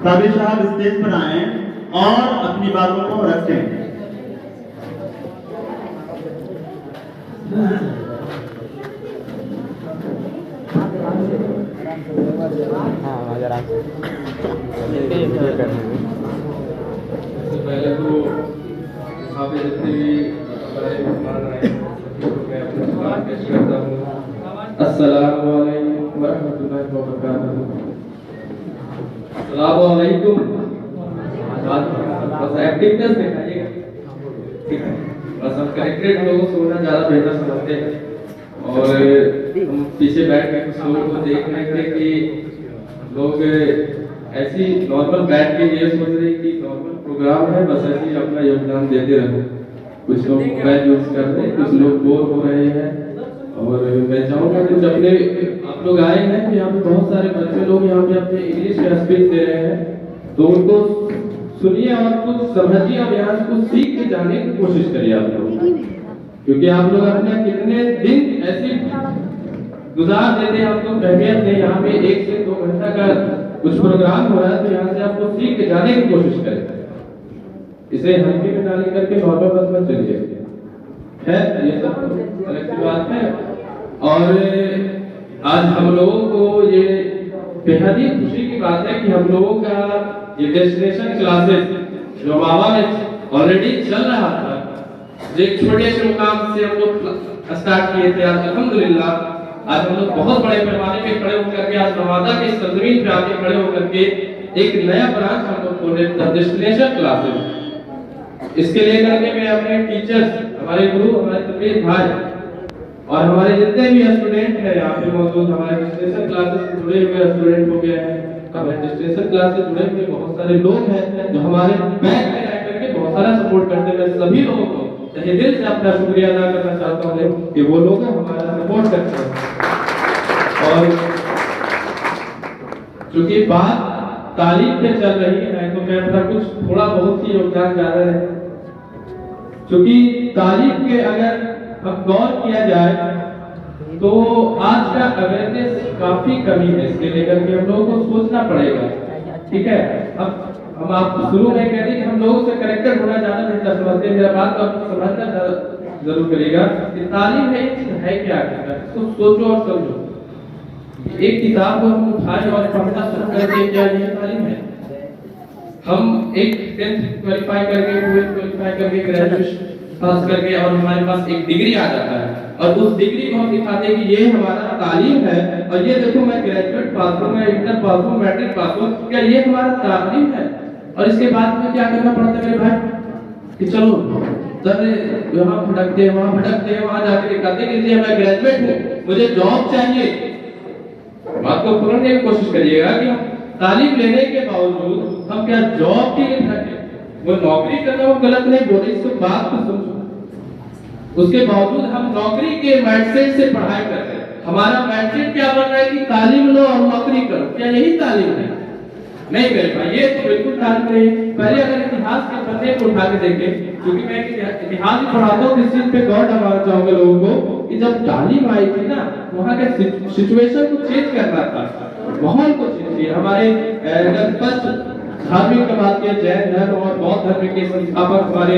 साबिर साहब स्टेज पर आए और अपनी बातों को रखें। पहले तो यहाँ पे जितने भी बड़े मेहमान आए मैं अपना सलाम पेश करता हूँ। अस्सलामु अलैकुम वरहमतुल्लाहि वबरकातुहू। अस्सलामु अलैकुम। बस एक्टिवनेस दिखाइएगा, ठीक है। बस हम करेक्टेड लोगों से होना ज़्यादा बेहतर समझते हैं और हम पीछे बैठ के कुछ लोगों को देख रहे थे कि लोग ऐसी नॉर्मल बैठ के ये सोच रहे कि नॉर्मल प्रोग्राम है, बस ऐसे ही अपना योगदान देते रहो। कुछ लोग मोबाइल यूज कर रहे हैं, कुछ लोग बोर हो रहे हैं और मैं चाहूँगा कुछ अपने आप लोग आए हैं कि यहाँ पे बहुत सारे बच्चे लोग यहाँ पे अपने इंग्लिश में स्पीच दे रहे हैं, तो उनको सुनिए और कुछ समझिए और यहाँ से कुछ सीख के जाने की कोशिश करिए आप लोग, क्योंकि आप लोग अपने कितने दिन ऐसे गुजार देते हैं, आप लोग अहमियत नहीं। यहाँ पे 1 से 2 घंटा का कुछ प्रोग्राम हो रहा है, तो यहाँ से आपको सीख के जाने की कोशिश करें। इसे हल्के में ना लेकर के नॉर्मल बस में चलिए, है ये सब अलग की बात है। और आज हम लोगों को ये बेहद ही खुशी की बात है कि हम लोगों का ये डेस्टिनेशन क्लासेस जो मावा में ऑलरेडी चल रहा था, जो एक छोटे से मुकाम से हम लोग स्टार्ट किए थे, आज अल्हम्दुलिल्लाह आज हम लोग बहुत बड़े पैमाने पे खड़े होकर के आज नवादा के सरजमीन पे आके खड़े होकर के एक नया ब्रांच हम लोग खोले डेस्टिनेशन क्लासेस। इसके लेकर के मैं अपने टीचर्स, हमारे गुरु, हमारे तबीर भाई और हमारे जितने भी स्टूडेंट हैं यहाँ पे मौजूद, हमारे डेस्टिनेशन क्लासेस से जुड़े हुए स्टूडेंट हो गए हैं, हमारे डेस्टिनेशन क्लास से जुड़े हुए बहुत सारे लोग हैं जो हमारे बैक में रह करके बहुत सारा सपोर्ट करते हैं। मैं सभी लोगों को तहे दिल से अपना शुक्रिया अदा करना चाहता हूँ कि वो लोग हमारा सपोर्ट करते हैं। और चूंकि बात तालीम पे चल रही है तो मैं अपना कुछ थोड़ा बहुत ही योगदान जा रहा है, क्योंकि तालीम के अगर अब गौर किया जाए तो आज का अवेयरनेस काफी कमी है, इसके लेकर के हम लोगों को सोचना पड़ेगा, ठीक है। अब हम आप शुरू में कह रहे कि हम लोगों से कनेक्टेड होना ज्यादा बेहतर समझते हैं, मेरा बात को आप समझना जरूर करिएगा कि तालीम है एक चीज है क्या, इसको सोचो और समझो। एक किताब को हम उठाए और पढ़ना शुरू कर दें, क्या ये तालीम है? हम एक 10th क्वालिफाई करके, 12th क्वालिफाई करके, ग्रेजुएशन पास करके और हमारे पास एक डिग्री आ जाता है और उस डिग्री को हम दिखाते हैं कि ये हमारा तालीम है और ये देखो मैं ग्रेजुएट पास हूं, मैं इंटर पास हूं, मैट्रिक पास हूं, क्या ये हमारा तालीम है? और इसके बाद में क्या करना पड़ता है मेरे भाई कि चलो सर यहाँ भटकते हैं, वहाँ भटकते हैं, वहाँ जाके दिखाते हैं कि मैं ग्रेजुएट हूँ, मुझे जॉब चाहिए। बात को समझने की कोशिश करिएगा कि हम तालीम लेने के बावजूद हम क्या जॉब के लिए भटके? वो नौकरी करना वो गलत नहीं बोले, इसको बात को समझो। उसके बावजूद हम नौकरी के माइंडसेट से पढ़ाई कर रहे हैं। हमारा माइंडसेट क्या बन रहा है कि तालीम लो और नौकरी करो, क्या यही तालीम है? नहीं मेरे भाई, ये तो बिल्कुल तालीम नहीं। पहले अगर इतिहास के पन्ने को उठा के देखें, क्योंकि मैं इतिहास ही पढ़ाता हूँ, इस चीज पे गौर करवाना चाहूंगा लोगों को कि जब तालीम आई थी ना, वहाँ के सिचुएशन को चेंज करना था, माहौल को चेंज किया। हमारे धार्मिक का बात किया, जैन धर्म और बौद्ध धर्म के संस्थापक हमारे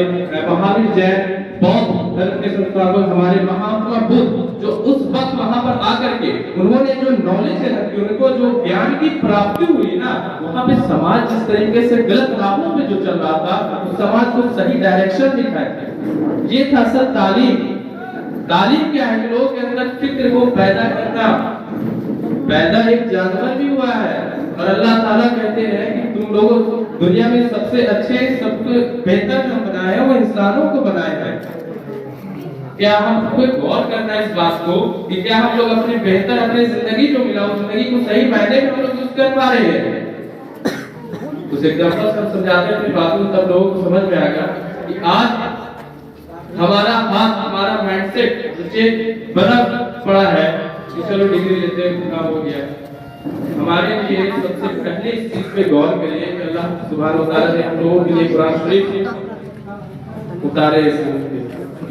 महावीर जैन, बौद्ध धर्म के संस्थापक हमारे महात्मा बुद्ध, जो उस वक्त वहां पर आकर के उन्होंने जो नॉलेज रखी, उनको जो ज्ञान की प्राप्ति हुई ना, वहां पे समाज जिस तरीके से गलत राहों पे जो चल रहा था, उस समाज को सही डायरेक्शन दिखाए थे। ये था असल तालीम। तालीम क्या है? लोगों के अंदर फिक्र को पैदा करना। पैदा एक जानवर भी हुआ है और अल्लाह ताला कहते हैं कि तुम लोगों दुनिया में सबसे अच्छे, सबसे बेहतर जो बनाए हैं वो इंसानों को बनाए हैं। क्या हम कोई गौर करना है इस बात को कि क्या हम लोग अपने बेहतर, अपने जिंदगी जो मिला उस जिंदगी को सही मायने में हम लोग यूज कर पा रहे हैं? उस एग्जांपल से हम समझाते हैं अपनी बात को, तब लोगों को समझ में आएगा कि आज हमारा हाथ, हमारा माइंडसेट नीचे बना पड़ा है कि चलो डिग्री लेते हैं, काम हो गया। हमारे लिए सबसे पहले इस चीज पे गौर करिए कि अल्लाह सुभान व तआला ने हम लोगों के लिए कुरान शरीफ उतारे।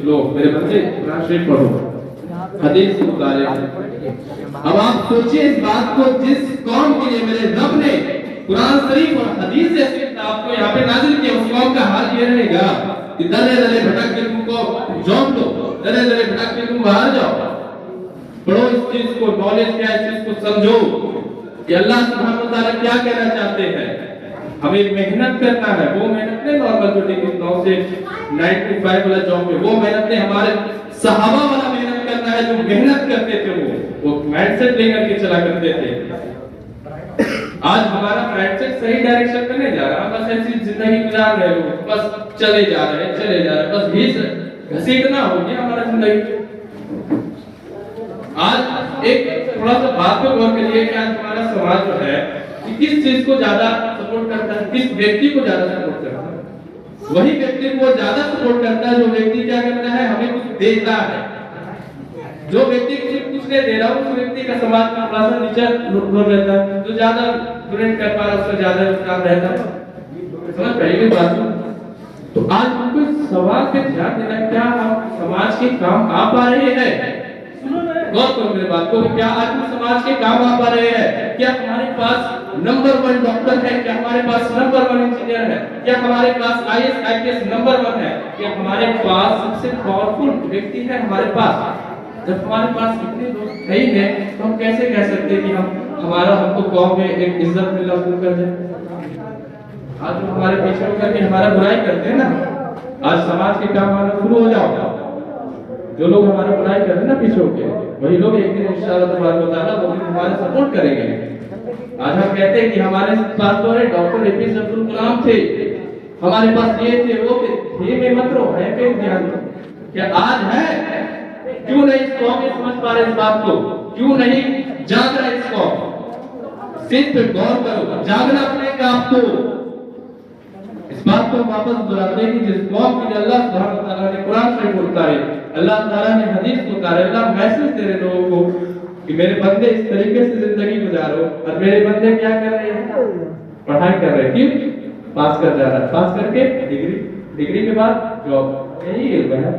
लोग मेरे बच्चे कुरान शरीफ पढ़ो, हदीस उतारे। अब आप सोचिए इस बात को, जिस कौम के लिए मेरे रब ने कुरान शरीफ और हदीस से आपको यहाँ पे नाजिल किया, उस कौम का हाल ये रहेगा कि दले दले भटक के तुमको जॉब लो, दले दले भटक के तुम बाहर जाओ। पढ़ो इस चीज को, नॉलेज क्या है, इस चीज को समझो कि अल्लाह सुब्हानहू व तआला क्या कहना चाहते हैं। हमें मेहनत करना है, वो मेहनत नहीं नॉर्मल जो डिग्री 9 से 9 to 5 वाला जॉब में, वो मेहनत नहीं, हमारे सहाबा वाला मेहनत करना है, जो मेहनत करते थे वो माइंडसेट लेकर के चला करते थे। आज हमारा माइंडसेट सही डायरेक्शन में नहीं जा रहा, बस ऐसी जिंदगी गुजार रहे लोग, बस चले जा रहे हैं, बस घसीटना हो गया हमारा जिंदगी। आज एक थोड़ा सा बात पे गौर करिए कि आज हमारा समाज जो है कि किस चीज को ज्यादा सपोर्ट करता है, किस व्यक्ति को ज्यादा सपोर्ट करता है। वही व्यक्ति को ज्यादा सपोर्ट करता है जो व्यक्ति क्या करता है, हमें कुछ देता है। जो व्यक्ति कुछ नहीं दे रहा उस व्यक्ति का समाज में थोड़ा सा नीचे रोल रहता है, जो ज्यादा डोनेट कर पा रहा है उसका ज्यादा काम रहता है। समझ पाइए बात। तो आज हमको इस सवाल पे ध्यान देना, क्या हम समाज के काम आ पा रहे हैं? गौर करो मेरे बात को, क्या आज हम समाज के काम आ पा रहे हैं? क्या हमारे पास नंबर 1 डॉक्टर है? क्या हमारे पास नंबर 1 इंजीनियर है? क्या हमारे पास IAS IPS नंबर 1 है? क्या हमारे पास सबसे पावरफुल व्यक्ति है हमारे पास? जब हमारे पास इतने लोग है ही है तो हम कैसे कह सकते हैं कि हमको गांव में एक इज्जत मिलना शुरू कर जाए? आज जो हमारे पीछे होकर के हमारा बुराई करते हैं ना, आज समाज के काम आना शुरू हो जाओ। जो लोग हमारा बुराई करते हैं ना पीछे होके, वही लोग एक दिन इंशाअल्लाह तआला वो दिन हमारे सपोर्ट करेंगे। आज हम कहते हैं कि हमारे पास तो है डॉक्टर APJ अब्दुल कलाम थे, हमारे पास ये थे वो थे, में मत रहो है पे ध्यान दो। क्या आज है? क्यों नहीं इस कौम समझ पा रहे इस बात को? क्यों नहीं जाग रहा इस कौम? सिर्फ गौर करो, जागना पड़ेगा आपको। इस बात को वापस दोहराते हैं कि जिस कौम के लिए अल्लाह सुब्हानहू व तआला ने कुरान शरीफ उतारे, अल्लाह ताला ने हदीस उतारे, अल्लाह मैसेज दे रहे लोगों को कि मेरे बंदे इस तरीके से जिंदगी गुजारो, और मेरे बंदे क्या कर रहे हैं? पढ़ाई कर रहे हैं। क्यों? पास कर जा रहा है, पास करके डिग्री के बाद जॉब, यही इल्म है।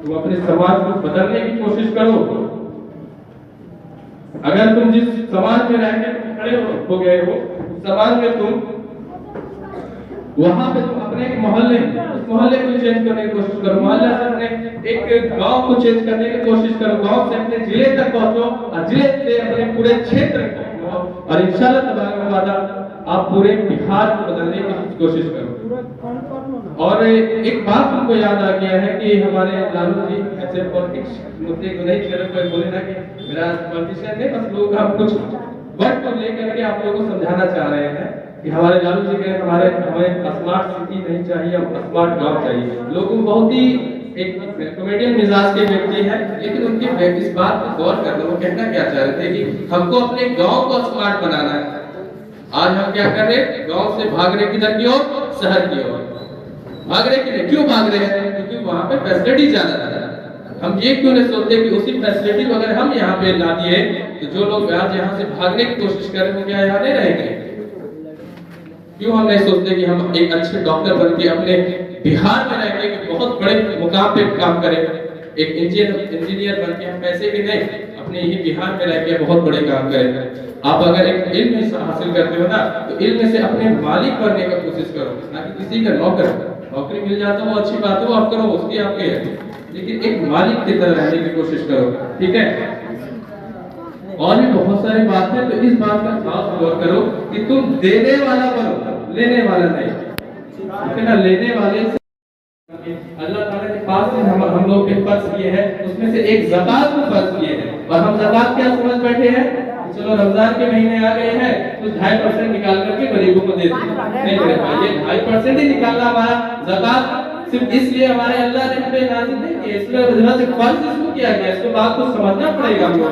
तुम अपने समाज को बदलने की कोशिश करो। अगर तुम जिस समाज में रहकर खड़े हो गए हो, समाज में तुम वहां पे तुम अपने एक मोहल्ले, उस मोहल्ले को चेंज करने की कोशिश करो, मोहल्ले से अपने एक गांव को चेंज करने की कोशिश करो, गांव से अपने जिले तक पहुंचो, और जिले से अपने पूरे क्षेत्र तक पहुंचो, और इंशाअल्लाह तबारक व तआला आप पूरे बिहार को बदलने की कोशिश करो। और एक बात हमको याद आ गया है कि हमारे लालू जी ऐसे पॉलिटिक्स मुद्दे को नहीं छेड़ कर बोले ना कि मेरा पॉलिटिशियन नहीं, बस लोग हम कुछ वर्ड को लेकर के आप लोगों को समझाना चाह रहे हैं कि हमारे लालू जी के हमें स्मार्ट सिटी नहीं चाहिए, हम स्मार्ट गांव चाहिए। लोग बहुत ही एक कॉमेडियन मिजाज के व्यक्ति हैं, लेकिन उनके इस बात को गौर करना, वो कहना क्या चाह रहे थे कि हमको अपने गांव को स्मार्ट बनाना है। आज हम क्या कर रहे हैं? गांव से भाग रहे किधर की ओर? शहर की ओर भाग रहे। क्यों भाग रहे हैं? क्योंकि वहां पे फैसिलिटी ज्यादा है। हम ये क्यों नहीं सोचते कि उसी फैसिलिटी को अगर हम यहाँ पे ला दिए तो जो लोग आज यहाँ से भागने की कोशिश करें वो क्या यहाँ नहीं रहेंगे? क्यों हम नहीं सोचते कि हम एक अच्छे डॉक्टर बन के अपने बिहार में रह के बहुत बड़े मुकाम पे काम करें, एक इंजीनियर बन के हम पैसे के नहीं अपने यही बिहार में रह के बहुत बड़े काम करें। आप अगर एक इल्म हासिल करते हो ना तो इल्म से अपने मालिक बनने का कोशिश करो, ना कि किसी का नौकर। नौकरी मिल जाता है वो अच्छी बात है, वो आप करो, उसकी आपके है, लेकिन एक मालिक की तरह रहने की कोशिश करो। ठीक है? और भी बहुत सारी बात है, तो इस बात का खास गौर करो कि तुम देने वाला बनो, लेने वाला नहीं। ठीक है ना? लेने वाले से अल्लाह ताला के पास से हम लोग के फर्ज किए हैं, उसमें से एक ज़कात को फर्ज किए हैं, और हम ज़कात क्या समझ बैठे हैं? चलो रमजान के महीने आ गए हैं तो 2.5% निकाल करके गरीबों को दे दें। नहीं मेरे भाई, ये 2.5% ही निकालना हमारा ज़कात सिर्फ इसलिए हमारे अल्लाह ने हमें नाज़िल नहीं किया, इसलिए वजह से फर्ज इसको किया गया। इसको बात को समझना पड़ेगा हमको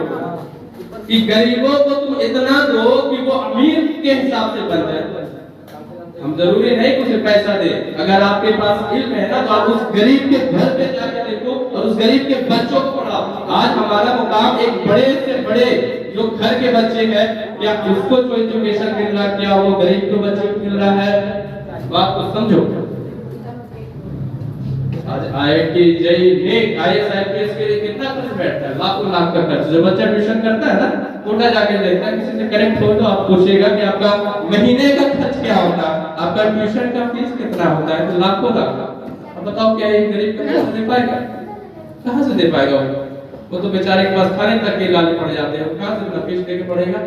कि गरीबों को तुम इतना दो कि वो अमीर के हिसाब से बन जाए। हम जरूरी नहीं कि उसे पैसा दे, अगर आपके पास इल्म है ना तो आप उस गरीब के घर पे जाकर देखो और उस गरीब के बच्चों को पढ़ाओ। आज हमारा मुकाम एक बड़े से बड़े जो घर के बच्चे हैं, क्या उसको जो एजुकेशन मिल रहा है, क्या वो गरीब के बच्चे को मिल रहा है? बात को समझो। आज IIT JEE NEET IAS IPS के लिए कितना खर्च बैठता है, लाखों लाख का खर्च। जो बच्चा ट्यूशन करता है ना, कोटा जाके देखता है, किसी से कनेक्ट हो तो आप पूछेगा कि आपका महीने का खर्च क्या होता है, आपका ट्यूशन का फीस कितना होता है, तो लाखों लाख। अब बताओ क्या ये गरीब कहाँ से दे पाएगा, कहाँ से दे पाएगा? वो तो बेचारे के पास खाने तक के लाले पड़ जाते हैं, कहाँ से इतना फीस देके पड़ेगा?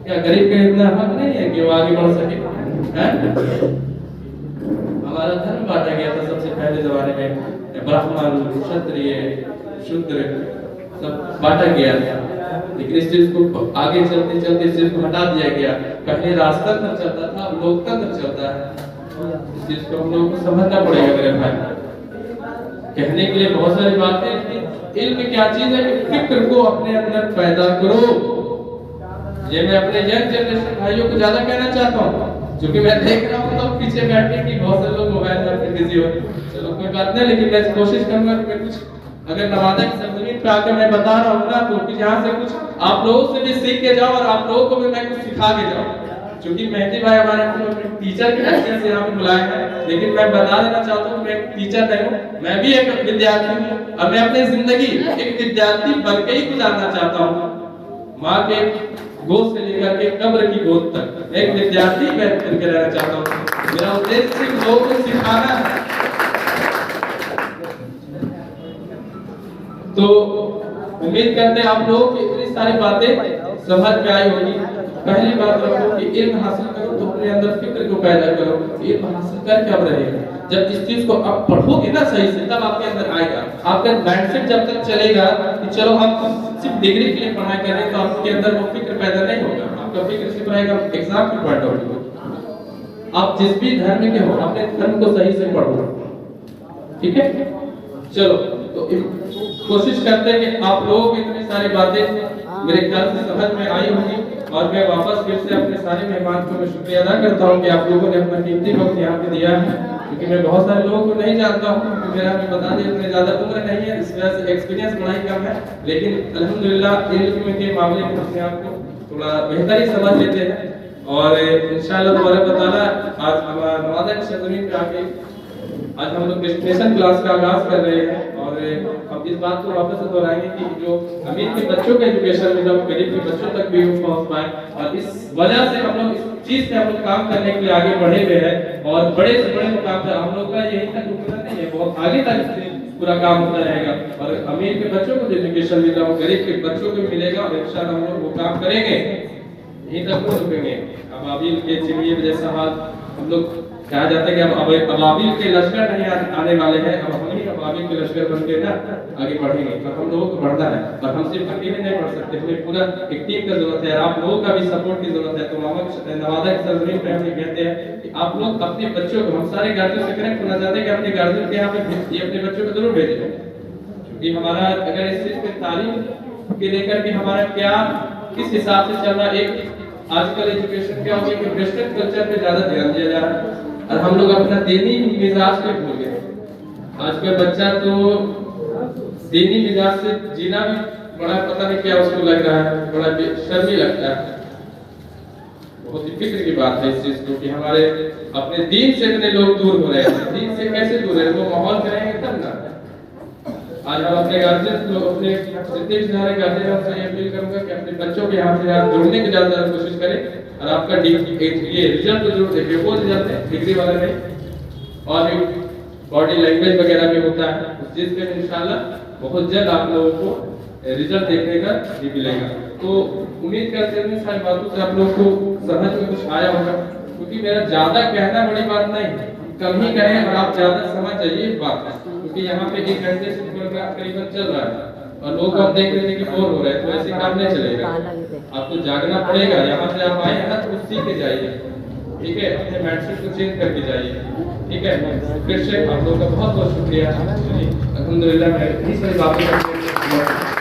क्या गरीब का इतना हक नहीं है कि वो आगे बढ़ सके? हैं? हमारा धर्म बांटा गया था सबसे पहले जमाने में, ब्राह्मण, क्षत्रिय, शूद्र सब बांटा गया था, लेकिन इस चीज को आगे चलते चलते इस चीज को हटा दिया गया। पहले राजतंत्र चलता था, अब लोकतंत्र चलता है। इस चीज को हम लोगों को समझना पड़ेगा मेरे भाई। कहने के लिए बहुत सारी बातें हैं। इल्म क्या चीज है कि फिक्र को अपने अंदर पैदा करो। ये मैं अपने यंग जनरेशन भाइयों को ज्यादा कहना चाहता हूँ, क्योंकि मैं देख रहा हूँ तो पीछे बैठे कि बहुत से लोग मोबाइल में अपने बिजी हो। चलो कोई बात नहीं, लेकिन मैं कोशिश करूंगा कि मैं कुछ अगर नवादा की सरजमीन पे आकर मैं बता रहा हूँ ना, तो कि यहाँ से कुछ आप लोगों से भी सीख के जाओ और आप लोगों को भी मैं कुछ सिखा के जाऊँ। क्योंकि मेहदी भाई हमारे को टीचर के हैसियत से यहाँ पे बुलाए हैं, लेकिन मैं बता देना चाहता हूँ मैं टीचर नहीं हूँ, मैं भी एक विद्यार्थी हूँ और मैं अपनी जिंदगी एक विद्यार्थी बन के ही गुजारना चाहता हूँ। माँ के गोद से लेकर के कब्र की गोद तक एक विद्यार्थी मैं करके रहना चाहता हूँ। मेरा उद्देश्य सिर्फ लोगों को सिखाना है। तो उम्मीद करते हैं आप लोगों की इतनी सारी बातें समझ में आई होगी। पहली बात रखो कि इल्म हासिल करो तो अपने अंदर फिक्र को पैदा करो। इल्म हासिल करके अब रहेगा, जब इस चीज को आप पढ़ोगे ना सही से, तब आपके अंदर आएगा। आपका माइंडसेट जब तक चलेगा कि चलो हम सिर्फ डिग्री के लिए पढ़ाई कर रहे हैं, तो आपके अंदर वो फिक्र पैदा नहीं होगा। आपका फिक्र सिर्फ रहेगा एग्जाम के पॉइंट ऑफ व्यू। आप जिस भी धर्म के हो, अपने धर्म को सही से पढ़ो, ठीक है? चलो तो कोशिश करते हैं कि आप लोगों को इतनी सारी बातें मेरे ख्याल से समझ में आई होगी। और मैं वापस फिर से अपने सारे मेहमान को मैं शुक्रिया अदा करता हूँ कि आप लोगों ने अपना कीमती वक्त यहाँ पे दिया है, क्योंकि मैं बहुत सारे लोगों को नहीं जानता हूँ, क्योंकि मेरा भी बता दें इतने ज्यादा उम्र नहीं है, इस वजह से एक्सपीरियंस बड़ा ही कम है। लेकिन अल्हम्दुलिल्लाह इल्म के मामले में अपने आप को थोड़ा बेहतर ही समझ लेते हैं। और इंशाअल्लाह तबारक व तआला आज हमारा नवादा की सरजमीन पे आके आज हम लोग डेस्टिनेशन क्लास का आगाज कर रहे हैं। और हम इस बात को वापस से दोहराएंगे कि जो अमीर के बच्चों का एजुकेशन मिला वो गरीब के बच्चों तक भी पहुंच पाए, और इस वजह से हम लोग इस चीज पे हम लोग काम करने के लिए आगे बढ़े हुए हैं। और बड़े से बड़े मुकाम पर हम लोग का यही तक रुकना नहीं है, बहुत आगे तक पूरा काम होता रहेगा। और अमीर के बच्चों को जो एजुकेशन मिला वो गरीब के बच्चों को मिलेगा, और इंशाल्लाह हम लोग वो काम करेंगे, यहीं तक रुकेंगे। अब अभी के चिड़िए जैसा हाल हम लोग कहा जाता है कि अब अबाबिल के लश्कर नहीं आने वाले हैं, अब हम ही अबाबिल के लश्कर बन के ना आगे बढ़ेंगे। तो हम लोगों को बढ़ना है, और हम सिर्फ अकेले नहीं बढ़ सकते, हमें पूरा एक टीम का जरूरत है, और आप लोगों का भी सपोर्ट की जरूरत है। तो नवादा की सरजमीन पे हम कहते हैं कि आप लोग अपने बच्चों को, हम सारे गार्जियन से कनेक्ट होना चाहते हैं कि अपने गार्जियन के यहाँ पे अपने बच्चों को जरूर भेजें, क्योंकि हमारा अगर इस चीज पे तालीम के लेकर के हमारा क्या किस हिसाब से चल रहा है। एक आजकल एजुकेशन क्या हो गया कि वेस्टर्न कल्चर पे ज्यादा ध्यान दिया जा रहा है, और हम लोग अपना दीनी मिजाज पे भूल गए। आजकल बच्चा तो दीनी मिजाज से जीना भी बड़ा पता नहीं क्या उसको लग रहा है, बड़ा शर्मी लगता है। बहुत ही फिक्र की बात है इस चीज को कि हमारे अपने दीन से इतने लोग दूर हो रहे हैं। दीन से कैसे दूर है, वो माहौल करेंगे तब ना। आज हम अपने गार्जियन को, अपने जितने भी सारे गार्जियन हैं उनसे अपील करूंगा कि अपने बच्चों के यहाँ से जोड़ने की ज्यादा कोशिश करें, और आपका ये रिजल्ट को जरूर देखिए, वो रिजल्ट है डिग्री वाला नहीं, और एक बॉडी लैंग्वेज वगैरह भी होता है, उस चीज पे इंशाल्लाह बहुत जल्द आप लोगों को रिजल्ट देखने का भी मिलेगा। तो उम्मीद करते हैं सारी बातों से आप लोगों को समझ में कुछ आया होगा, क्योंकि मेरा ज्यादा कहना बड़ी बात नहीं, कम ही कहें और आप ज्यादा समझ जाइए बात है, क्योंकि यहाँ पे 1 घंटे से प्रोग्राम करीबन चल रहा है, और लोग आप देख रहे हैं कि बोर हो रहे हैं, तो ऐसे काम नहीं चलेगा। आपको जागना पड़ेगा, यहाँ से आप आए हैं ना तो सीख के जाइए, ठीक है? अपने माइंडसेट को चेंज करके जाइए, ठीक है? फिर से आप लोगों का बहुत बहुत शुक्रिया। अल्हम्दुलिल्लाह मैं इतनी सारी बातें